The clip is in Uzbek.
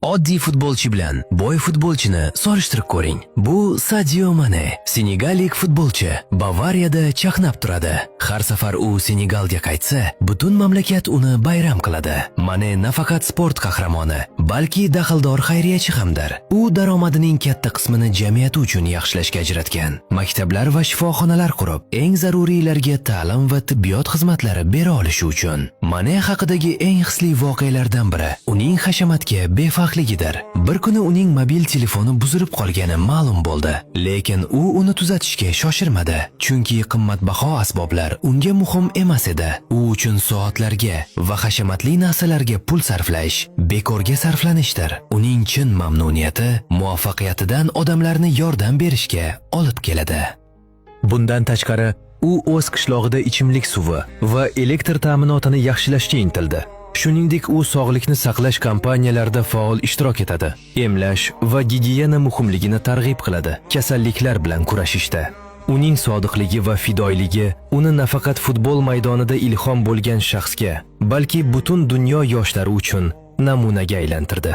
Oddiy futbolchi bilan boy futbolchini solishtirib ko'ring. Bu Sadio Mane, senegalik futbolchi, Bavariyada chaqnab turadi. Har safar u Senegalga qaytsa, butun mamlakat uni bayram qiladi. Mane nafaqat sport qahramoni, balki daxldor xayriyachi hamdir. U daromadining katta qismini jamiyat uchun yaxshilashga ajratgan. Maktablar va shifoxonalar qurib, eng zaruriylarga ta'lim va tibbiyot xizmatlari bera olishi uchun. Mane haqidagi eng hisli voqealardan biri uning hashamatga befarqligidir. Bir kuni uning mobil telefoni buzilib qolgani ma'lum bo'ldi, lekin u uni tuzatishga shoshirmadi, chunki qimmatbaho asboblar unga muhim emas edi. U uchun soatlarga va hashamatli narsalarga pul sarflash bekorga sarflanishdir. Uning chin mamnuniyati muvaffaqiyatidan odamlarni yordam berishga olib keladi. Bundan tashqari, u o'z qishlog'ida ichimlik suvi va elektr ta'minotini yaxshilashga intildi. Shuningdek, u sog'liqni saqlash kampaniyalarida faol ishtirok etadi. Emlash va gigiyena muhimligini targ'ib qiladi, kasalliklar bilan kurashishda. Uning sodiqligi va fidoyligi uni nafaqat futbol maydonida ilhom bo'lgan shaxsga, balki butun dunyo yoshlari uchun namunaga aylantirdi.